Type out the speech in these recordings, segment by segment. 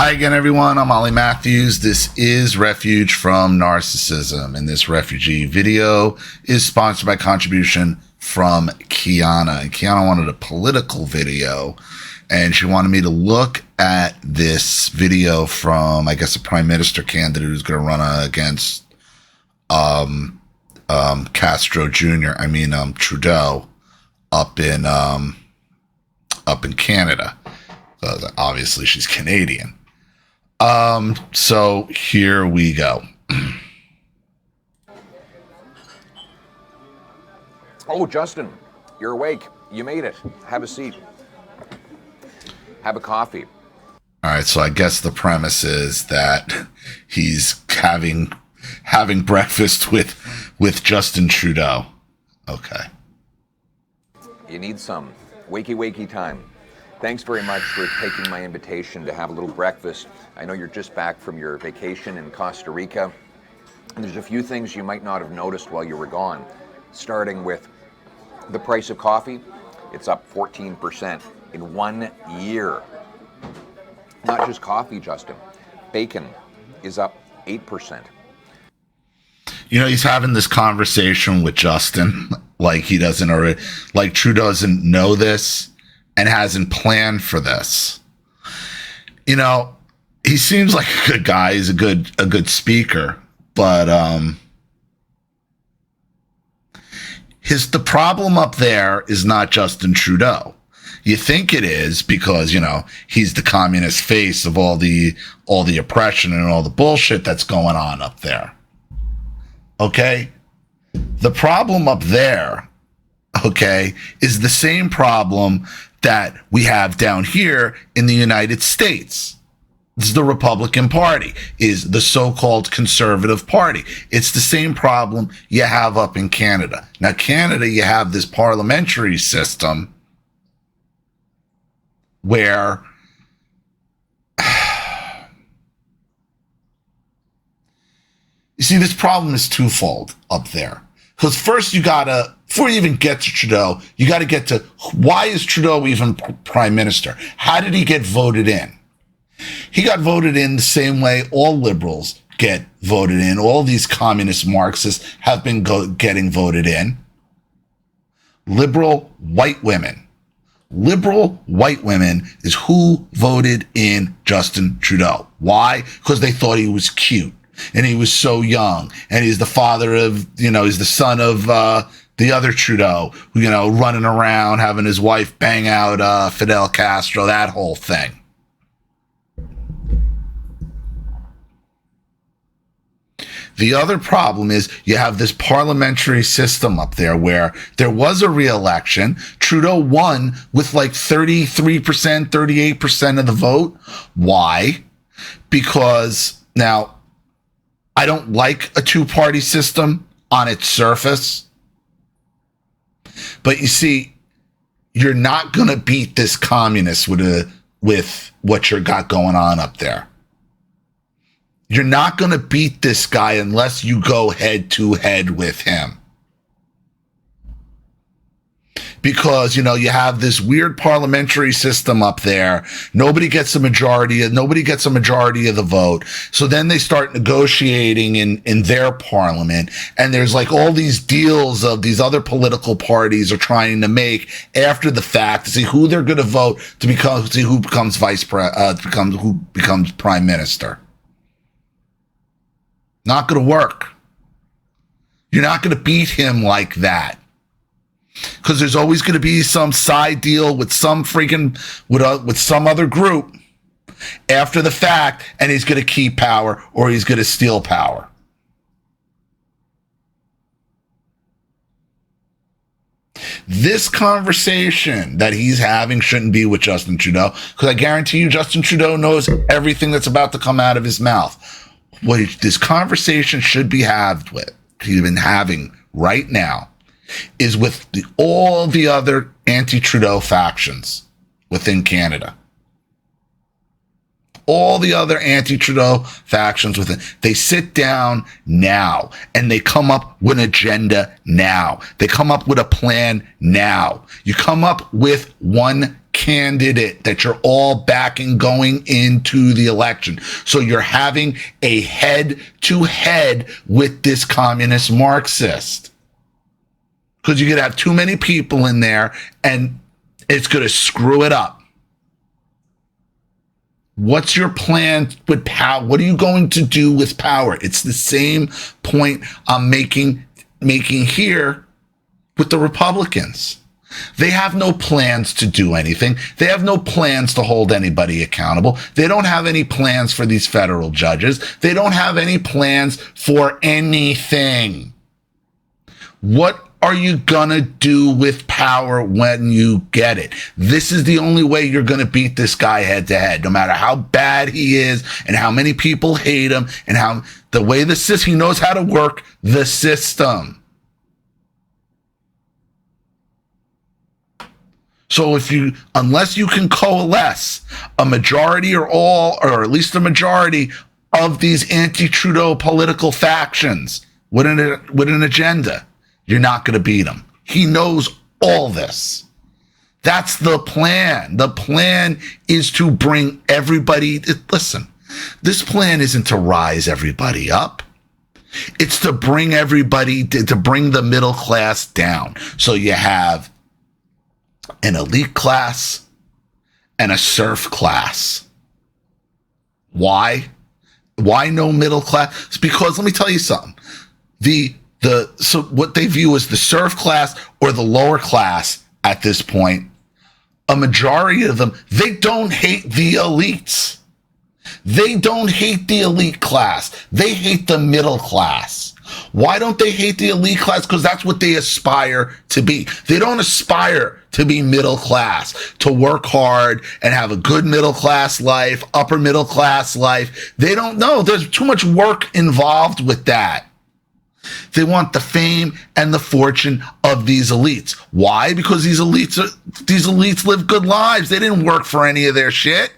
Hi again, everyone. I'm Ollie Matthews. This is Refuge from Narcissism, and this refugee video is sponsored by contribution from Kiana. And Kiana wanted a political video, and she wanted me to look at this video from, I guess, a prime minister candidate who's going to run against Castro Jr. Trudeau up in Canada. Obviously, she's Canadian. So here we go. Oh, Justin, you're awake. You made it. Have a seat. Have a coffee. All right. So I guess the premise is that he's having breakfast with Justin Trudeau. Okay. You need some wakey time. Thanks very much for taking my invitation to have a little breakfast. I know you're just back from your vacation in Costa Rica, and there's a few things you might not have noticed while you were gone, starting with the price of coffee. It's up 14% in 1 year. Not just coffee, Justin. Bacon is up 8%. You know, he's having this conversation with Justin like he doesn't already, like Trudeau doesn't know this and hasn't planned for this. You know, he seems like a good guy. He's a good speaker, but the problem up there is not Justin Trudeau. You think it is because, you know, he's the communist face of all the oppression and all the bullshit that's going on up there. Okay? The problem up there, okay, is the same problem that we have down here in the United States. This is the Republican Party, is the so-called conservative party. It's the same problem you have up in Canada. Now, Canada, you have this parliamentary system where you see, this problem is twofold up there. Because first before you even get to Trudeau, you got to get to why is Trudeau even prime minister? How did he get voted in? He got voted in the same way all liberals get voted in. All these communist Marxists have been getting voted in. Liberal white women. Liberal white women is who voted in Justin Trudeau. Why? Because they thought he was cute. And he was so young, and he's the father of, he's the son of the other Trudeau, running around having his wife bang out Fidel Castro, that whole thing. The other problem is you have this parliamentary system up there where there was a re-election. Trudeau won with like 33%, 38% of the vote. Why? Because now, I don't like a two-party system on its surface. But you see, you're not going to beat this communist with what you got going on up there. You're not going to beat this guy unless you go head-to-head with him. Because, you have this weird parliamentary system up there. Nobody gets a majority of the vote. So then they start negotiating in their parliament. And there's like all these deals of these other political parties are trying to make after the fact to see who they're going to vote to see who becomes who becomes prime minister. Not going to work. You're not going to beat him like that. Because there's always going to be some side deal with some with some other group after the fact, and he's going to keep power or he's going to steal power. This conversation that he's having shouldn't be with Justin Trudeau, because I guarantee you Justin Trudeau knows everything that's about to come out of his mouth. What this conversation should be he's been having right now, is with all the other anti-Trudeau factions within Canada. All the other anti-Trudeau factions within. They sit down now and they come up with an agenda now. They come up with a plan now. You come up with one candidate that you're all backing going into the election. So you're having a head-to-head with this communist Marxist. Because you're going to have too many people in there, and it's going to screw it up. What's your plan with power? What are you going to do with power? It's the same point I'm making here with the Republicans. They have no plans to do anything. They have no plans to hold anybody accountable. They don't have any plans for these federal judges. They don't have any plans for anything. What are you gonna do with power when you get it? This is the only way you're gonna beat this guy head to head, no matter how bad he is and how many people hate him and how the way the system, he knows how to work the system. So unless you can coalesce a majority or at least a majority of these anti-Trudeau political factions with an agenda, you're not going to beat him. He knows all this. That's the plan. The plan is to bring everybody. Listen, this plan isn't to rise everybody up. It's to bring everybody, to bring the middle class down. So you have an elite class and a serf class. Why? Why no middle class? It's because, let me tell you something. So what they view as the serf class or the lower class at this point, a majority of them, they don't hate the elites. They don't hate the elite class. They hate the middle class. Why don't they hate the elite class? Because that's what they aspire to be. They don't aspire to be middle class, to work hard and have a good middle class life, upper middle class life. They don't know. There's too much work involved with that. They want the fame and the fortune of these elites. Why? Because these elites live good lives. They didn't work for any of their shit.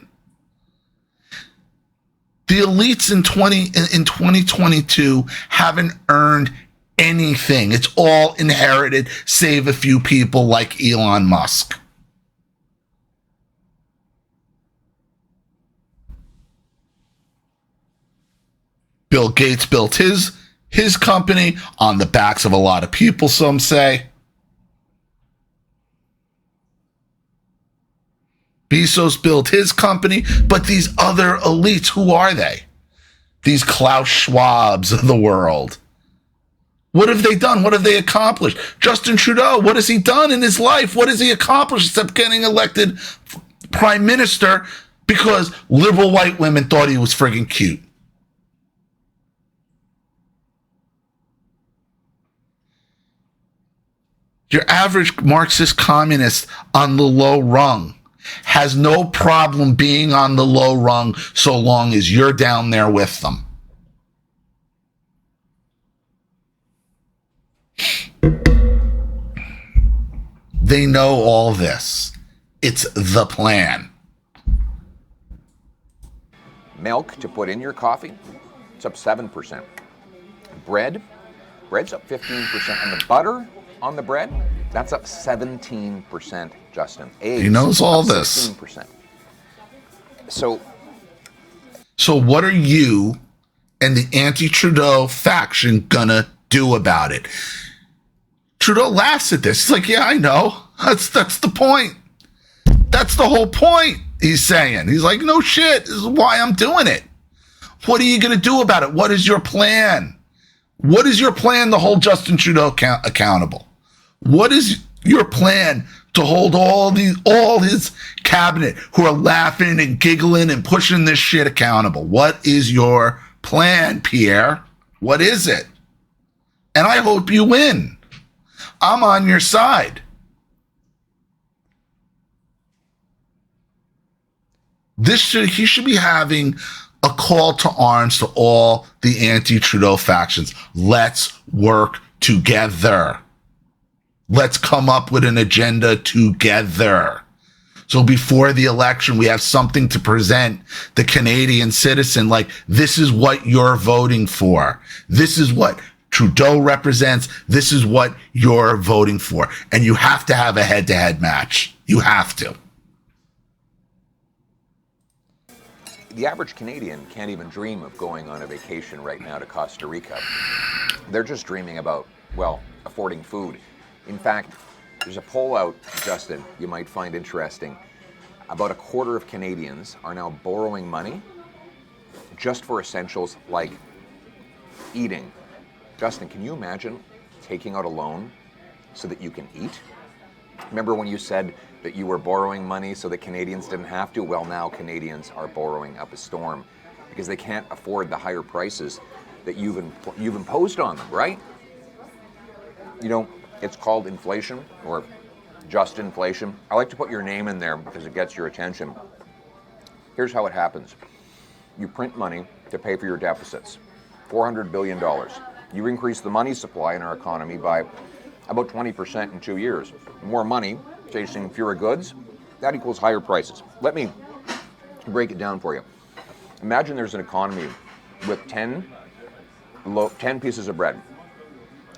The elites in 2022 haven't earned anything. It's all inherited, save a few people like Elon Musk. Bill Gates built his company on the backs of a lot of people, some say. Bezos built his company, but these other elites, who are they? These Klaus Schwabs of the world. What have they done? What have they accomplished? Justin Trudeau, what has he done in his life? What has he accomplished except getting elected prime minister because liberal white women thought he was friggin' cute? Your average Marxist communist on the low rung has no problem being on the low rung so long as you're down there with them. They know all this. It's the plan. Milk to put in your coffee, it's up 7%. Bread's up 15%. And the butter on the bread, that's up 17%, Justin. Eggs, he knows all this. 16%. So what are you and the anti-Trudeau faction gonna do about it? Trudeau laughs at this. He's like, yeah, I know. That's the point. That's the whole point, he's saying. He's like, no shit. This is why I'm doing it. What are you going to do about it? What is your plan? What is your plan to hold Justin Trudeau accountable? What is your plan to hold all his cabinet who are laughing and giggling and pushing this shit accountable? What is your plan, Pierre? What is it? And I hope you win. I'm on your side. He should be having a call to arms to all the anti-Trudeau factions. Let's work together. Let's come up with an agenda together. So before the election, we have something to present the Canadian citizen, like, this is what you're voting for. This is what Trudeau represents. This is what you're voting for. And you have to have a head-to-head match. You have to. The average Canadian can't even dream of going on a vacation right now to Costa Rica. They're just dreaming about, well, affording food. In fact, there's a poll out, Justin, you might find interesting. About a quarter of Canadians are now borrowing money just for essentials like eating. Justin, can you imagine taking out a loan so that you can eat? Remember when you said that you were borrowing money so that Canadians didn't have to? Well, now Canadians are borrowing up a storm because they can't afford the higher prices that you've imposed on them, right? You know, it's called inflation or just inflation. I like to put your name in there because it gets your attention. Here's how it happens. You print money to pay for your deficits, $400 billion. You increase the money supply in our economy by about 20% in 2 years. More money chasing fewer goods, that equals higher prices. Let me break it down for you. Imagine there's an economy with 10 pieces of bread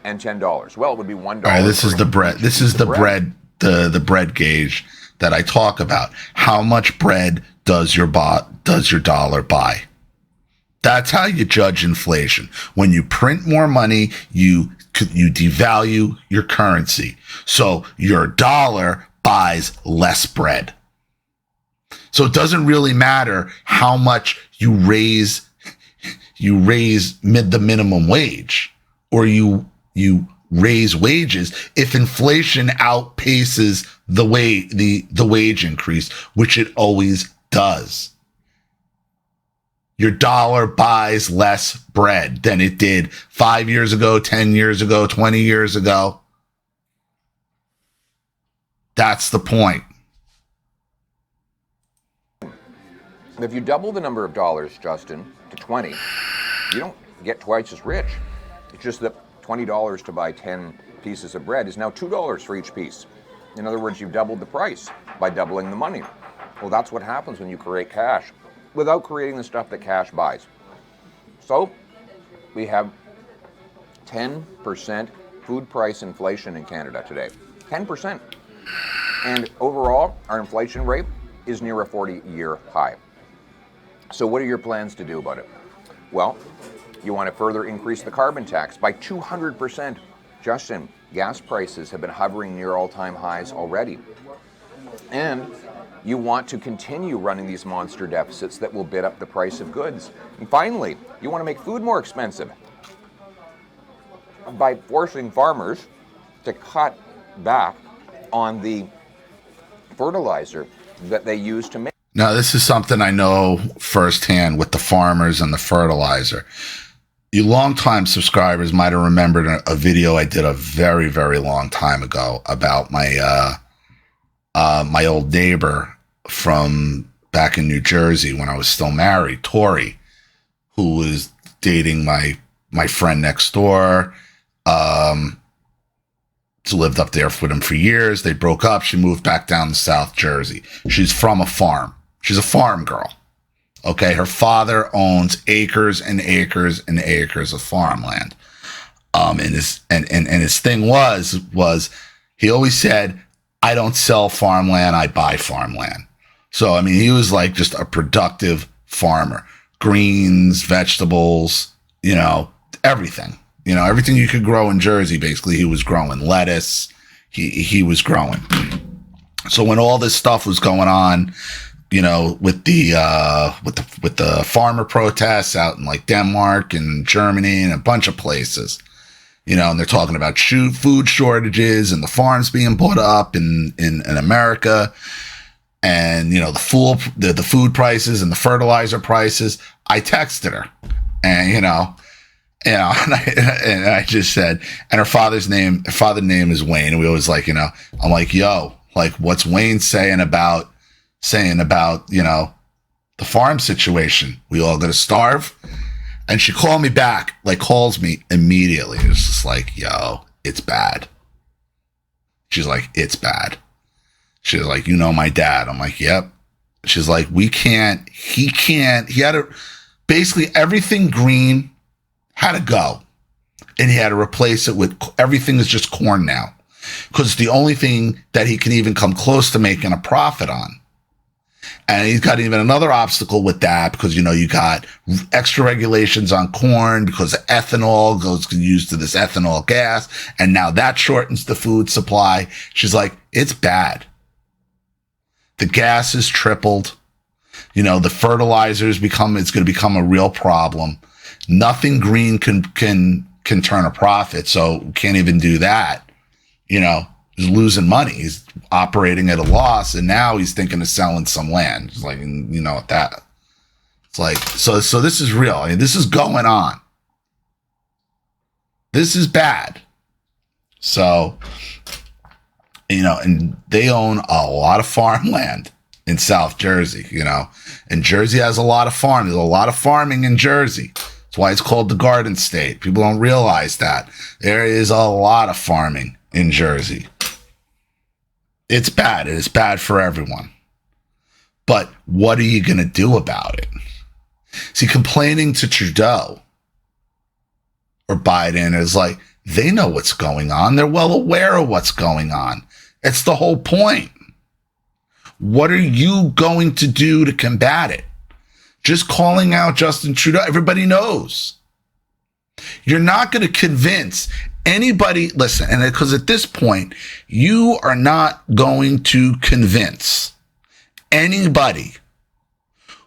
and $10. Well, it would be $1. All right, this is the bread. This is the bread, the bread gauge that I talk about. How much bread does your dollar buy? That's how you judge inflation. When you print more money, you devalue your currency. So your dollar buys less bread. So it doesn't really matter how much you raise the minimum wage or you raise wages if inflation outpaces the wage increase, which it always does. Your dollar buys less bread than it did 5 years ago, 10 years ago, 20 years ago. That's the point. If you double the number of dollars, Justin, to 20, you don't get twice as rich. It's just that $20 to buy 10 pieces of bread is now $2 for each piece. In other words, you've doubled the price by doubling the money. Well, that's what happens when you create cash without creating the stuff that cash buys. So we have 10% food price inflation in Canada today. 10%. And overall, our inflation rate is near a 40-year high. So what are your plans to do about it? Well, you want to further increase the carbon tax by 200%. Justin, gas prices have been hovering near all-time highs already. And you want to continue running these monster deficits that will bid up the price of goods. And finally, you want to make food more expensive by forcing farmers to cut back on the fertilizer that they use to make. Now, this is something I know firsthand with the farmers and the fertilizer. You longtime subscribers might have remembered a video I did a very, very long time ago about my my old neighbor from back in New Jersey when I was still married, Tori, who was dating my friend next door. She lived up there with him for years. They broke up. She moved back down to South Jersey. She's from a farm. She's a farm girl. Okay. Her father owns acres and acres and acres of farmland. And his thing was he always said, I don't sell farmland. I buy farmland. So, I mean, he was like just a productive farmer, greens, vegetables, everything. Everything you could grow in Jersey, basically, he was growing. Lettuce, he was growing. So when all this stuff was going on, with the farmer protests out in like Denmark and Germany and a bunch of places, and they're talking about food shortages and the farms being bought up in America, and the food prices and the fertilizer prices. I texted her, and and I just said, and her father's name is Wayne. And we always like, I'm like, yo, like, what's Wayne saying about, the farm situation? We all gonna starve? And she called me back, calls me immediately. It's just like, yo, it's bad. She's like, it's bad. She's like, my dad. I'm like, yep. She's like, he had to, basically everything green had to go, and he had to replace it with everything is just corn now, because it's the only thing that he can even come close to making a profit on. And he's got even another obstacle with that because, you got extra regulations on corn because ethanol goes used to this ethanol gas. And now that shortens the food supply. She's like, it's bad. The gas is tripled. The fertilizers it's going to become a real problem. Nothing green can turn a profit. So can't even do that. He's losing money. He's operating at a loss, and now he's thinking of selling some land. It's like, that. It's like, so this is real. I mean, this is going on. This is bad. So, and they own a lot of farmland in South Jersey, and Jersey has a lot of farm. There's a lot of farming in Jersey. That's why it's called the Garden State. People don't realize that. There is a lot of farming in Jersey. It's bad. It is bad for everyone. But what are you going to do about it? See, complaining to Trudeau or Biden is like, they know what's going on. They're well aware of what's going on. It's the whole point. What are you going to do to combat it? Just calling out Justin Trudeau, everybody knows. You're not going to convince anybody, listen, and because at this point, you are not going to convince anybody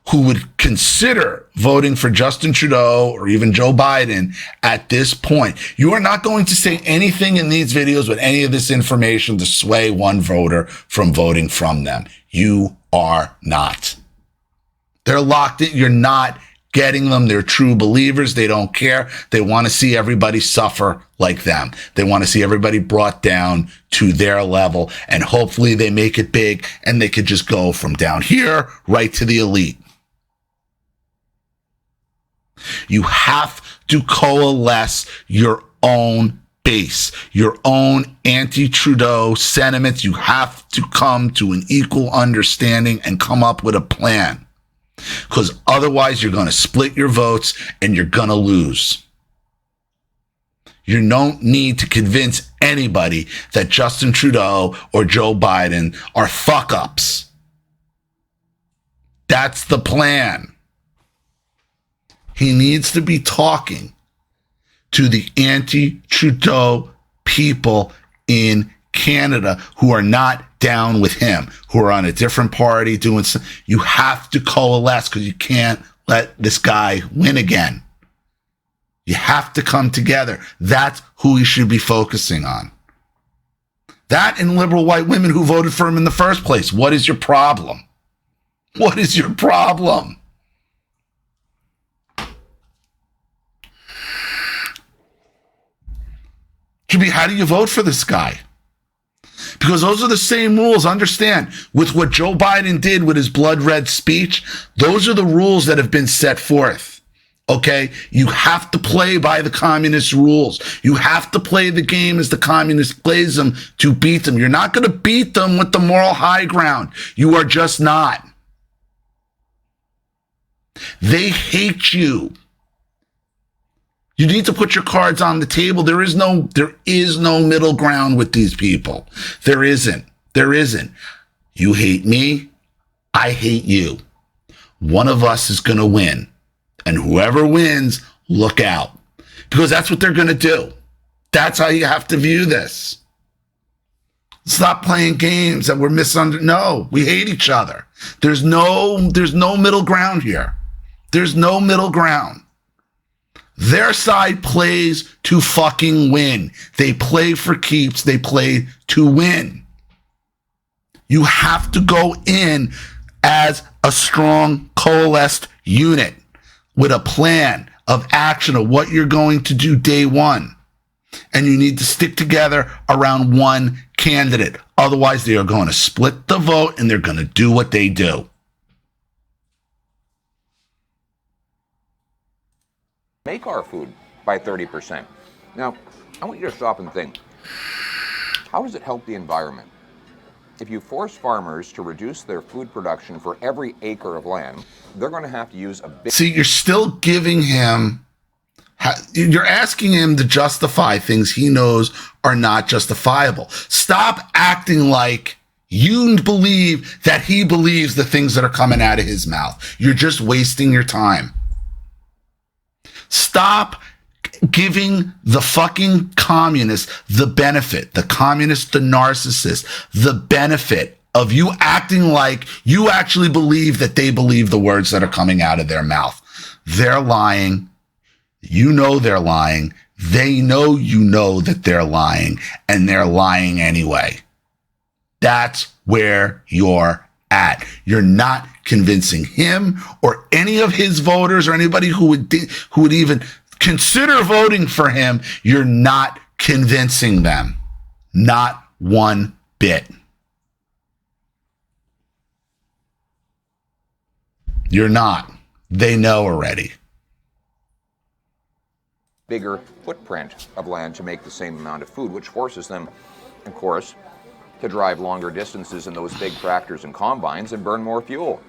who would consider voting for Justin Trudeau or even Joe Biden at this point. You are not going to say anything in these videos with any of this information to sway one voter from voting from them. You are not. They're locked in. You're not getting them. They're true believers. They don't care. They want to see everybody suffer like them. They want to see everybody brought down to their level, and hopefully they make it big and they could just go from down here right to the elite. You have to coalesce your own base, your own anti-Trudeau sentiments. You have to come to an equal understanding and come up with a plan. Because otherwise you're going to split your votes and you're going to lose. You don't need to convince anybody that Justin Trudeau or Joe Biden are fuck-ups. That's the plan. He needs to be talking to the anti-Trudeau people in Canada who are not down with him, who are on a different party doing something. You have to coalesce because you can't let this guy win again. You have to come together. That's who he should be focusing on. That and liberal white women who voted for him in the first place. What is your problem? What is your problem? Should be, how do you vote for this guy? Because those are the same rules. Understand, with what Joe Biden did with his blood red speech, those are the rules that have been set forth. Okay? You have to play by the communist rules. You have to play the game as the communist plays them to beat them. You're not going to beat them with the moral high ground. You are just not. They hate you. You need to put your cards on the table. There is no middle ground with these people. There isn't. You hate me. I hate you. One of us is going to win. And whoever wins, look out. Because that's what they're going to do. That's how you have to view this. Stop playing games that we're No, we hate each other. There's no middle ground here. There's no middle ground. Their side plays to fucking win. They play for keeps. They play to win. You have to go in as a strong, coalesced unit with a plan of action of what you're going to do day one. And you need to stick together around one candidate. Otherwise, they are going to split the vote and they're going to do what they do. Make our food by 30%. Now, I want you to stop and think, how does it help the environment? If you force farmers to reduce their food production for every acre of land, they're going to have to use a big... See, you're still giving him... You're asking him to justify things he knows are not justifiable. Stop acting like You believe that he believes the things that are coming out of his mouth. You're just wasting your time. Stop giving the fucking communist the benefit, the communist, the narcissist, the benefit of you acting like you actually believe that they believe the words that are coming out of their mouth. They're lying. You know they're lying. They know you know that they're lying, and they're lying anyway. That's where you're at. You're not convincing him or any of his voters or anybody who would even consider voting for him. You're not convincing them. Not one bit. You're not. They know already. Bigger footprint of land to make the same amount of food, which forces them, of course, to drive longer distances in those big tractors and combines and burn more fuel.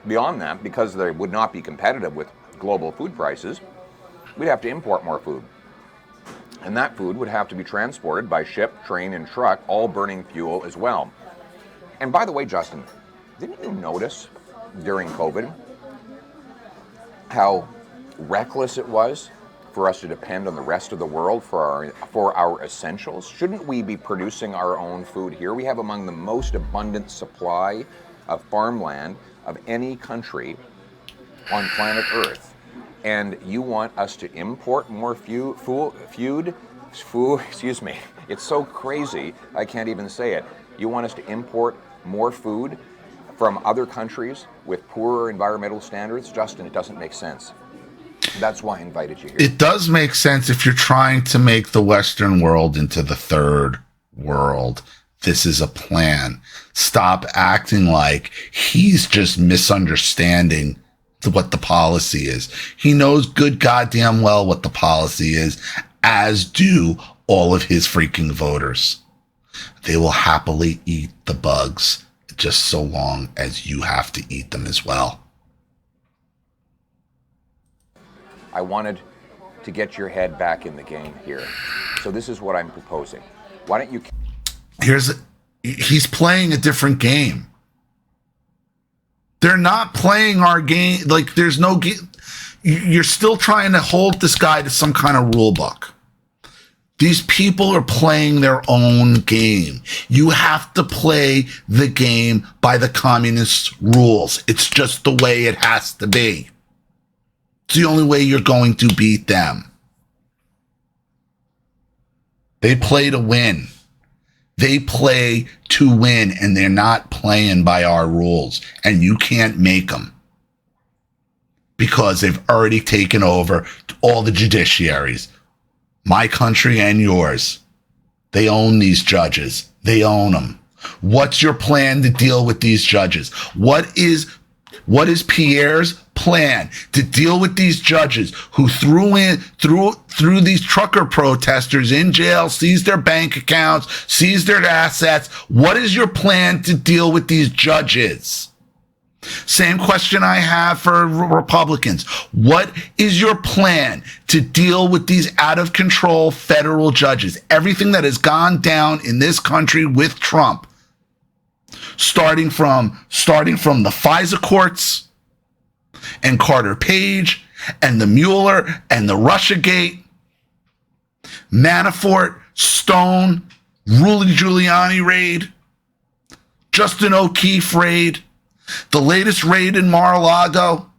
Beyond that, because they would not be competitive with global food prices, we'd have to import more food. And that food would have to be transported by ship, train, and truck, all burning fuel as well. And by the way, Justin, didn't you notice during COVID how reckless it was for us to depend on the rest of the world for our essentials? Shouldn't we be producing our own food here? We have among the most abundant supply of farmland of any country on planet Earth. And you want us to import more food? Excuse me. It's so crazy, I can't even say it. You want us to import more food from other countries with poorer environmental standards? Justin, it doesn't make sense. That's why I invited you here. It does make sense if you're trying to make the Western world into the third world. This is a plan. Stop acting like he's just misunderstanding what the policy is. He knows good goddamn well what the policy is, as do all of his freaking voters. They will happily eat the bugs just so long as you have to eat them as well. I wanted to get your head back in the game here. So this is what I'm proposing. Why don't you... He's playing a different game. They're not playing our game. Like, there's no game. You're still trying to hold this guy to some kind of rule book. These people are playing their own game. You have to play the game by the communist rules. It's just the way it has to be. It's the only way you're going to beat them. They play to win. They play to win, and they're not playing by our rules. And you can't make them because they've already taken over all the judiciaries, my country and yours. They own these judges. They own them. What's your plan to deal with these judges? What is Pierre's plan to deal with these judges who threw these trucker protesters in jail, seized their bank accounts, seized their assets? What is your plan to deal with these judges? Same question I have for Republicans. What is your plan to deal with these out of control federal judges? Everything that has gone down in this country with Trump, starting from the FISA courts and Carter Page and the Mueller and the Russiagate, Manafort, Stone, Rudy Giuliani raid, Justin O'Keefe raid, the latest raid in Mar-a-Lago.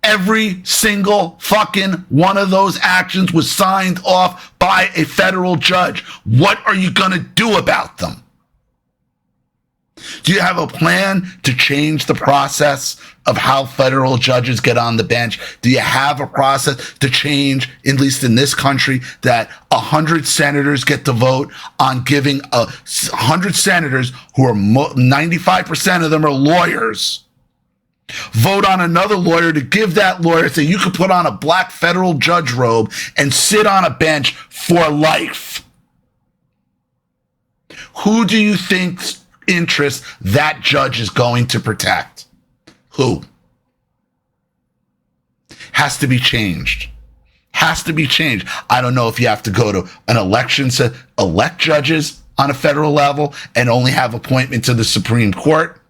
Every single fucking one of those actions was signed off by a federal judge. What are you going to do about them? Do you have a plan to change the process of how federal judges get on the bench? Do you have a process to change, at least in this country, that 100 senators get to vote on giving 100 senators who are 95% of them are lawyers, vote on another lawyer to give that lawyer, say you could put on a black federal judge robe and sit on a bench for life? Who do you think's interest that judge is going to protect? Who? Has to be changed. Has to be changed. I don't know if you have to go to an election to elect judges. on a federal level and only have appointment to the Supreme Court.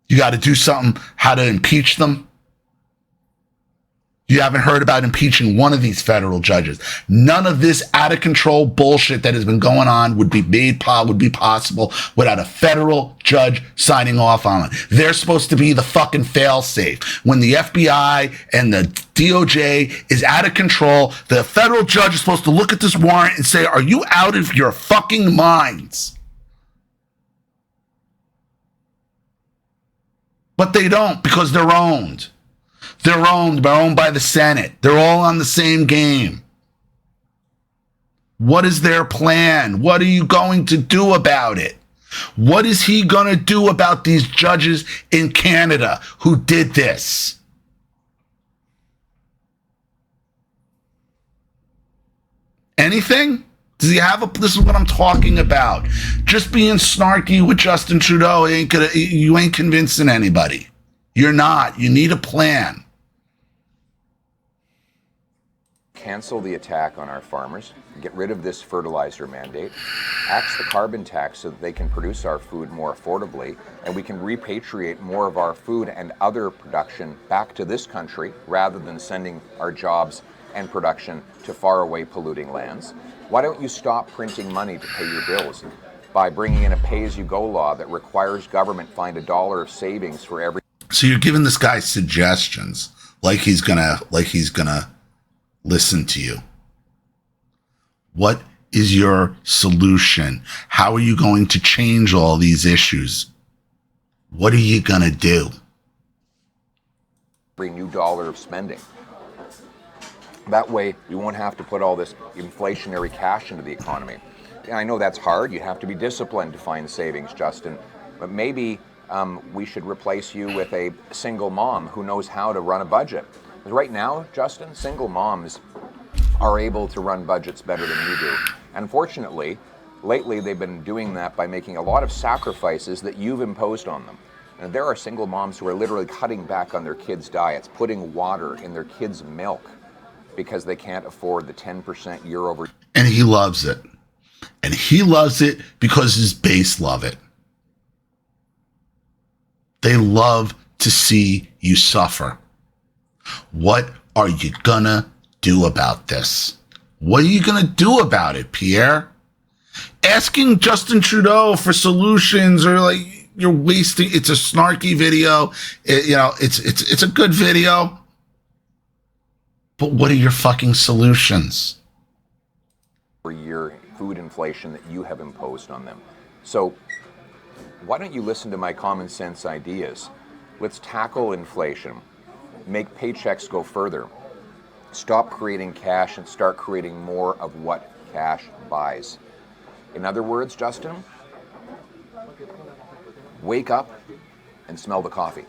You got to do something how to impeach them. You haven't heard about impeaching one of these federal judges. None of this out of control bullshit that has been going on would be possible without a federal judge signing off on it. They're supposed to be the fucking fail-safe. When the FBI and the DOJ is out of control, the federal judge is supposed to look at this warrant and say, are you out of your fucking minds? But they don't, because they're owned. They're owned by the Senate. They're all on the same game. What is their plan? What are you going to do about it? What is he going to do about these judges in Canada who did this? Anything? Does he have this is what I'm talking about. Just being snarky with Justin Trudeau you ain't convincing anybody. You're not. You need a plan. Cancel the attack on our farmers, get rid of this fertilizer mandate, axe the carbon tax so that they can produce our food more affordably, and we can repatriate more of our food and other production back to this country rather than sending our jobs and production to faraway polluting lands. Why don't you stop printing money to pay your bills by bringing in a pay-as-you-go law that requires government find $1 of savings for every... So you're giving this guy suggestions like he's gonna listen to you. What is your solution? How are you going to change all these issues? What are you going to do? Every new dollar of spending. That way, we won't have to put all this inflationary cash into the economy. And I know that's hard. You have to be disciplined to find savings, Justin. But maybe we should replace you with a single mom who knows how to run a budget. Because right now, Justin, single moms are able to run budgets better than you do. Unfortunately, lately they've been doing that by making a lot of sacrifices that you've imposed on them. And there are single moms who are literally cutting back on their kids' diets, putting water in their kids' milk because they can't afford the 10% year over. And he loves it. And he loves it because his base love it. They love to see you suffer. What are you gonna do about this? What are you gonna do about it, Pierre? Asking Justin Trudeau for solutions or like you're wasting. It's a snarky video. It's a good video. But what are your fucking solutions? For your food inflation that you have imposed on them. So why don't you listen to my common sense ideas? Let's tackle inflation. Make paychecks go further. Stop creating cash and start creating more of what cash buys. In other words, Justin, wake up and smell the coffee.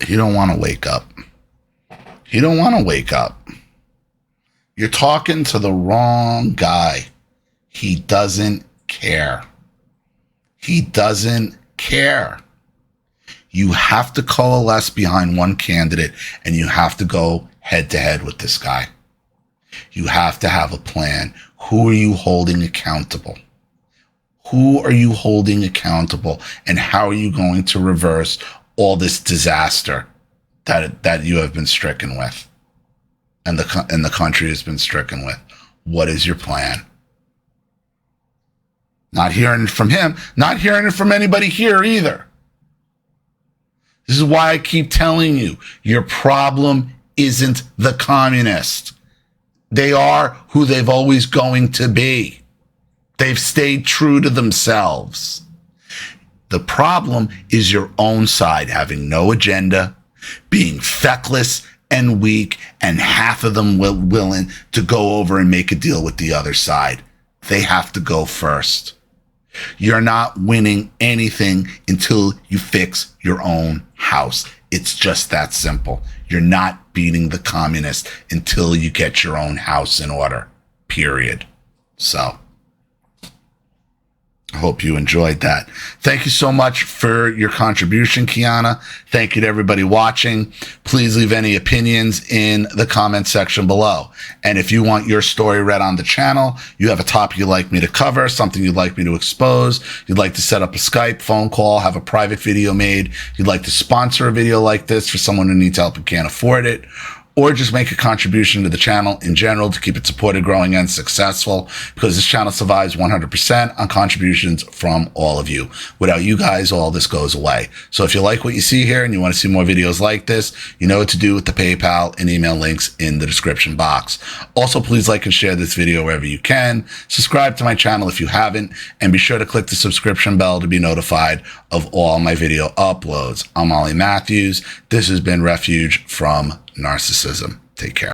You don't want to wake up. You don't want to wake up. You're talking to the wrong guy. He doesn't care. He doesn't care. You have to coalesce behind one candidate and you have to go head to head with this guy. You have to have a plan. Who are you holding accountable? Who are you holding accountable? And how are you going to reverse all this disaster that you have been stricken with and the country has been stricken with? What is your plan? Not hearing it from him, not hearing it from anybody here either. This is why I keep telling you, your problem isn't the communist. They are who they've always going to be. They've stayed true to themselves. The problem is your own side having no agenda, being feckless and weak, and half of them willing to go over and make a deal with the other side. They have to go first. You're not winning anything until you fix your own house. It's just that simple. You're not beating the communists until you get your own house in order. Period. So, I hope you enjoyed that. Thank you so much for your contribution, Kiana. Thank you to everybody watching. Please leave any opinions in the comment section below. And if you want your story read on the channel, you have a topic you'd like me to cover, something you'd like me to expose, you'd like to set up a Skype phone call, have a private video made, you'd like to sponsor a video like this for someone who needs help and can't afford it, or just make a contribution to the channel in general to keep it supported, growing, and successful, because this channel survives 100% on contributions from all of you. Without you guys, all this goes away. So if you like what you see here and you want to see more videos like this, you know what to do with the PayPal and email links in the description box. Also, please like and share this video wherever you can. Subscribe to my channel if you haven't, and be sure to click the subscription bell to be notified of all my video uploads. I'm Ollie Matthews. This has been Refuge from Narcissism. Take care.